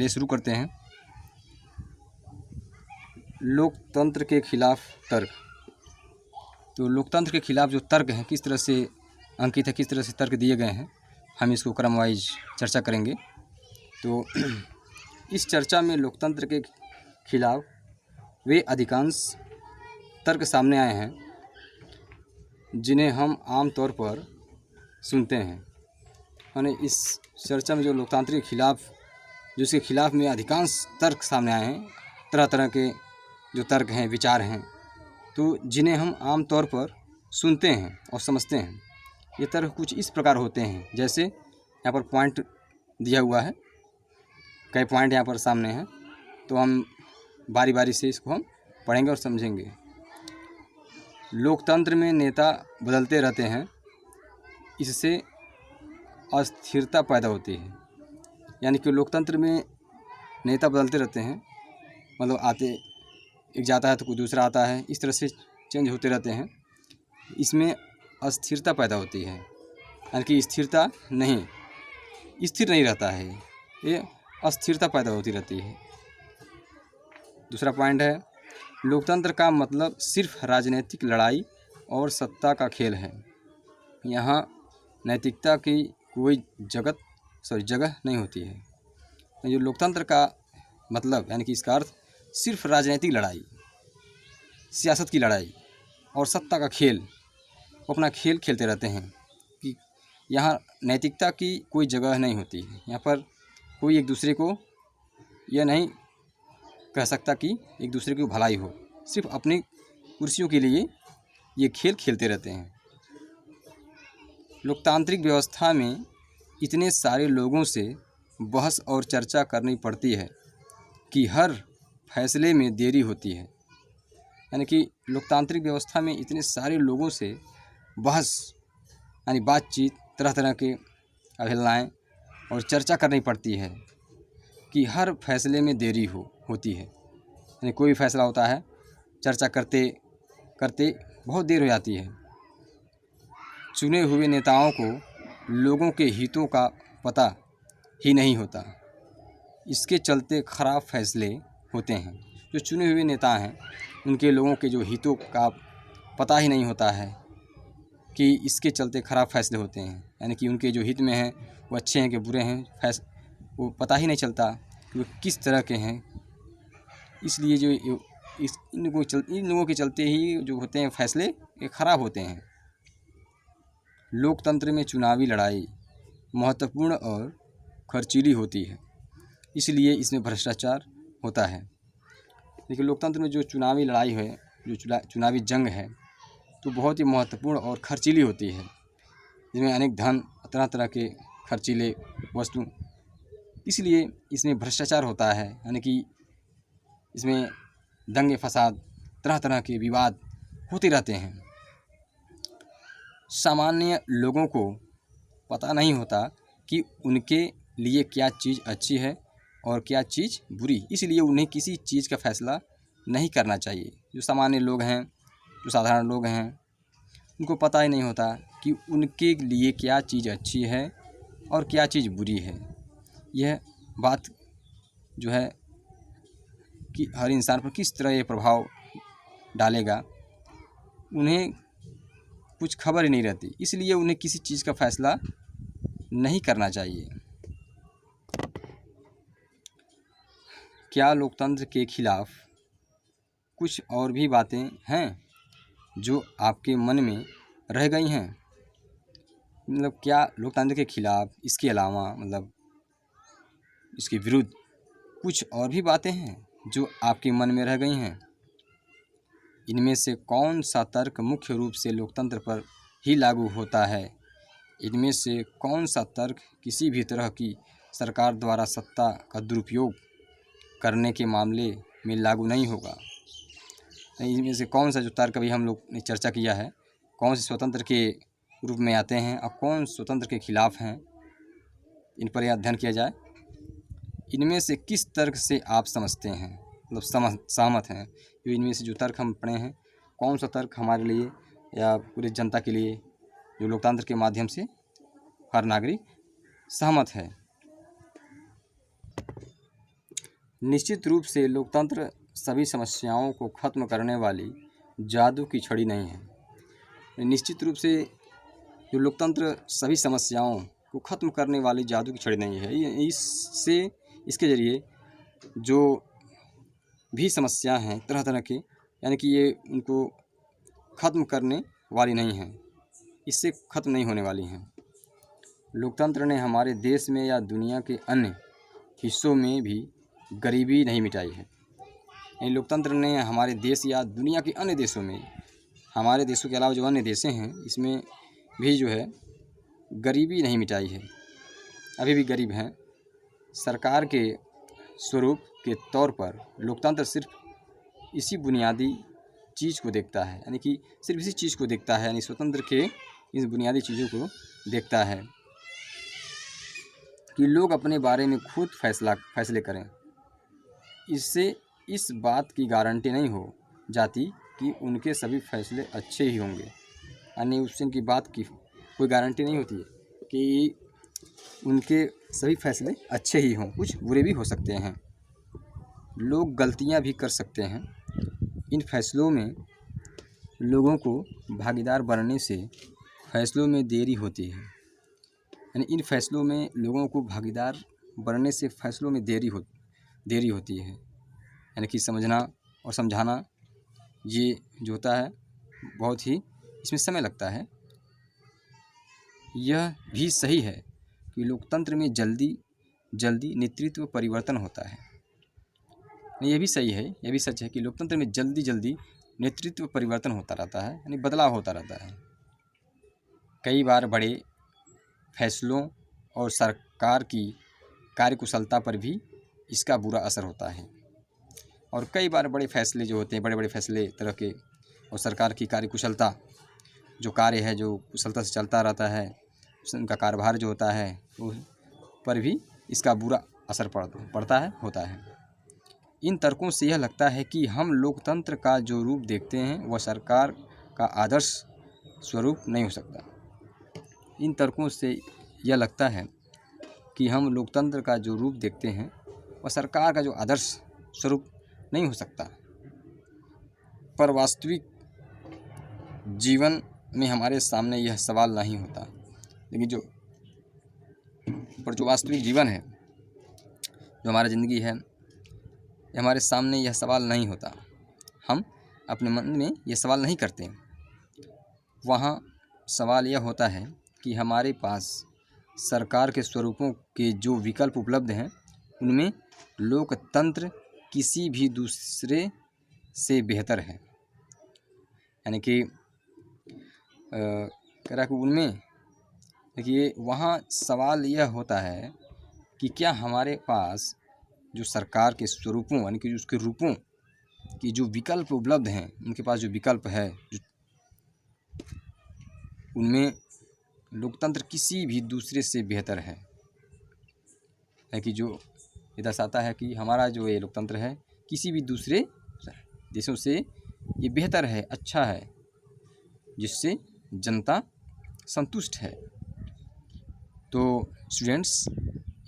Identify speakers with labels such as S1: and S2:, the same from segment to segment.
S1: चलिए शुरू करते हैं। लोकतंत्र के खिलाफ तर्क। तो लोकतंत्र के खिलाफ जो तर्क हैं, किस तरह से अंकित है, किस तरह से तर्क दिए गए हैं, हम इसको क्रम वाइज चर्चा करेंगे। तो इस चर्चा में लोकतंत्र के खिलाफ वे अधिकांश तर्क सामने आए हैं जिन्हें हम आम तौर पर सुनते हैं। यानी इस चर्चा में जो लोकतंत्र के खिलाफ, जो इसके खिलाफ में अधिकांश तर्क सामने आए हैं, तरह तरह के जो तर्क हैं, विचार हैं, तो जिन्हें हम आम तौर पर सुनते हैं और समझते हैं। ये तर्क कुछ इस प्रकार होते हैं, जैसे यहाँ पर पॉइंट दिया हुआ है, कई पॉइंट यहाँ पर सामने हैं, तो हम बारी बारी से इसको हम पढ़ेंगे और समझेंगे। लोकतंत्र में नेता बदलते रहते हैं, इससे अस्थिरता पैदा होती है। यानी कि लोकतंत्र में नेता बदलते रहते हैं, मतलब एक जाता है तो कोई दूसरा आता है, इस तरह से चेंज होते रहते हैं। इसमें अस्थिरता पैदा होती है, यानी कि स्थिर नहीं रहता है, ये अस्थिरता पैदा होती रहती है। दूसरा पॉइंट है, लोकतंत्र का मतलब सिर्फ राजनीतिक लड़ाई और सत्ता का खेल है। यहाँ नैतिकता की कोई जगह नहीं होती है। जो लोकतंत्र का मतलब, यानी कि इसका अर्थ सिर्फ राजनीतिक लड़ाई, सियासत की लड़ाई और सत्ता का खेल, वो अपना खेल खेलते रहते हैं कि यहाँ नैतिकता की कोई जगह नहीं होती है। यहाँ पर कोई एक दूसरे को यह नहीं कह सकता कि एक दूसरे की भलाई हो, सिर्फ अपनी कुर्सियों के लिए ये खेल खेलते रहते हैं। लोकतांत्रिक व्यवस्था में इतने सारे लोगों से बहस और चर्चा करनी पड़ती है कि हर फैसले में देरी होती है। यानी कि लोकतांत्रिक व्यवस्था में इतने सारे लोगों से बहस यानी बातचीत, तरह तरह के अवहेलनाएँ और चर्चा करनी पड़ती है कि हर फैसले में देरी होती है। यानी कोई भी फैसला होता है, चर्चा करते करते बहुत देर हो जाती है। चुने हुए नेताओं को लोगों के हितों का पता ही नहीं होता, इसके चलते खराब फैसले होते हैं। जो चुने हुए नेता हैं, उनके लोगों के जो हितों का पता ही नहीं होता है कि इसके चलते खराब फैसले होते हैं। यानी कि उनके जो हित में हैं वो अच्छे हैं कि बुरे हैं, वो पता ही नहीं चलता कि वो किस तरह के हैं। इसलिए जो इन लोगों के चलते ही जो होते हैं फैसले, ये खराब होते हैं। लोकतंत्र में चुनावी लड़ाई महत्वपूर्ण और खर्चीली होती है, इसलिए इसमें भ्रष्टाचार होता है। लेकिन लोकतंत्र में जो चुनावी लड़ाई है, जो चुनावी जंग है, तो बहुत ही महत्वपूर्ण और खर्चीली होती है, जिसमें अनेक धन, तरह तरह के खर्चीले वस्तु, इसलिए इसमें भ्रष्टाचार होता है। यानी कि इसमें दंगे फसाद, तरह तरह के विवाद होते रहते हैं। सामान्य लोगों को पता नहीं होता कि उनके लिए क्या चीज़ अच्छी है और क्या चीज़ बुरी, इसलिए उन्हें किसी चीज़ का फैसला नहीं करना चाहिए। जो सामान्य लोग हैं, जो साधारण लोग हैं, उनको पता ही नहीं होता कि उनके लिए क्या चीज़ अच्छी है और क्या चीज़ बुरी है। यह बात जो है कि हर इंसान पर किस तरह ये प्रभाव डालेगा, उन्हें कुछ खबर ही नहीं रहती, इसलिए उन्हें किसी चीज़ का फैसला नहीं करना चाहिए। क्या लोकतंत्र के खिलाफ कुछ और भी बातें हैं जो आपके मन में रह गई हैं? मतलब क्या लोकतंत्र के खिलाफ, इसके अलावा, मतलब इसके विरुद्ध कुछ और भी बातें हैं जो आपके मन में रह गई हैं? इनमें से कौन सा तर्क मुख्य रूप से लोकतंत्र पर ही लागू होता है? इनमें से कौन सा तर्क किसी भी तरह की सरकार द्वारा सत्ता का दुरुपयोग करने के मामले में लागू नहीं होगा? इनमें से कौन सा जो तर्क अभी हम लोग ने चर्चा किया है, कौन से स्वतंत्र के रूप में आते हैं और कौन स्वतंत्र के खिलाफ हैं, इन पर यह अध्ययन किया जाए। इनमें से किस तर्क से आप समझते हैं, मतलब सहमत हैं? जो इनमें से जो तर्क हम पढ़े हैं, कौन सा तर्क हमारे लिए या पूरी जनता के लिए, जो लोकतंत्र के माध्यम से हर नागरिक सहमत है? निश्चित रूप से लोकतंत्र सभी समस्याओं को खत्म करने वाली जादू की छड़ी नहीं है। निश्चित रूप से जो लोकतंत्र सभी समस्याओं को खत्म करने वाली जादू की छड़ी नहीं है। इसके ज़रिए जो भी समस्या हैं तरह तरह की, यानी कि ये उनको ख़त्म करने वाली नहीं हैं, इससे ख़त्म नहीं होने वाली हैं। लोकतंत्र ने हमारे देश में या दुनिया के अन्य हिस्सों में भी गरीबी नहीं मिटाई है। यानी लोकतंत्र ने हमारे देश या दुनिया के अन्य देशों में, हमारे देशों के अलावा जो अन्य देश हैं, इसमें भी जो है गरीबी नहीं मिटाई है। अभी भी गरीब हैं। सरकार के स्वरूप के तौर पर लोकतंत्र सिर्फ इसी बुनियादी चीज़ को देखता है, यानी कि सिर्फ इसी चीज़ को देखता है, यानी स्वतंत्र के इस बुनियादी चीज़ों को देखता है कि लोग अपने बारे में खुद फैसले करें। इससे इस बात की गारंटी नहीं हो जाती कि उनके सभी फैसले अच्छे ही होंगे, यानी उससे उनकी बात की कोई गारंटी नहीं होती है कि उनके सभी फैसले अच्छे ही हों, कुछ बुरे भी हो सकते हैं। लोग गलतियां भी कर सकते हैं। इन फैसलों में लोगों को भागीदार बनने से फैसलों में देरी होती है, यानी इन फैसलों में लोगों को भागीदार बनने से फैसलों में देरी होती है, यानी कि समझना और समझाना ये जो होता है बहुत ही इसमें समय लगता है। यह भी सही है कि लोकतंत्र में जल्दी नेतृत्व परिवर्तन होता है। ये भी सही है, यह भी सच है कि लोकतंत्र में जल्दी नेतृत्व परिवर्तन होता रहता है, यानी बदलाव होता रहता है। कई बार बड़े फैसलों और सरकार की कार्यकुशलता पर भी इसका बुरा असर होता है। और कई बार बड़े फैसले जो होते हैं, बड़े फैसले तरह के, और सरकार की कार्यकुशलता जो कार्य है, जो कुशलता से चलता रहता है, उनका कार्यभार जो होता है, उस पर भी इसका बुरा असर होता है। इन तर्कों से यह लगता है कि हम लोकतंत्र का जो रूप देखते हैं वह सरकार का आदर्श स्वरूप नहीं हो सकता। इन तर्कों से यह लगता है कि हम लोकतंत्र का जो रूप देखते हैं वह सरकार का जो आदर्श स्वरूप नहीं हो सकता। पर वास्तविक जीवन में हमारे सामने यह सवाल नहीं होता। लेकिन जो वास्तविक जीवन है, जो हमारी ज़िंदगी है, हमारे सामने यह सवाल नहीं होता। हम अपने मन में यह सवाल नहीं करते। वहाँ सवाल यह होता है कि हमारे पास सरकार के स्वरूपों के जो विकल्प उपलब्ध हैं उनमें लोकतंत्र किसी भी दूसरे से बेहतर है। यानी कि कह रहा कि उनमें, देखिए वहाँ सवाल यह होता है कि क्या हमारे पास जो सरकार के स्वरूपों, यानी कि उसके रूपों की जो विकल्प उपलब्ध हैं, उनके पास जो विकल्प है, उनमें लोकतंत्र किसी भी दूसरे से बेहतर है। कि जो ये दर्शाता है कि हमारा जो ये लोकतंत्र है किसी भी दूसरे देशों से ये बेहतर है, अच्छा है, जिससे जनता संतुष्ट है। तो स्टूडेंट्स,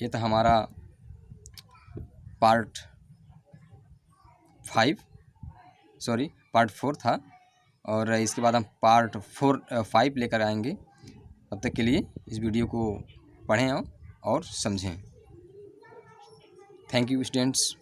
S1: ये था हमारा पार्ट 4 था, और इसके बाद हम पार्ट 5 लेकर आएंगे। तब तक के लिए इस वीडियो को पढ़ें और समझें। Thank you students.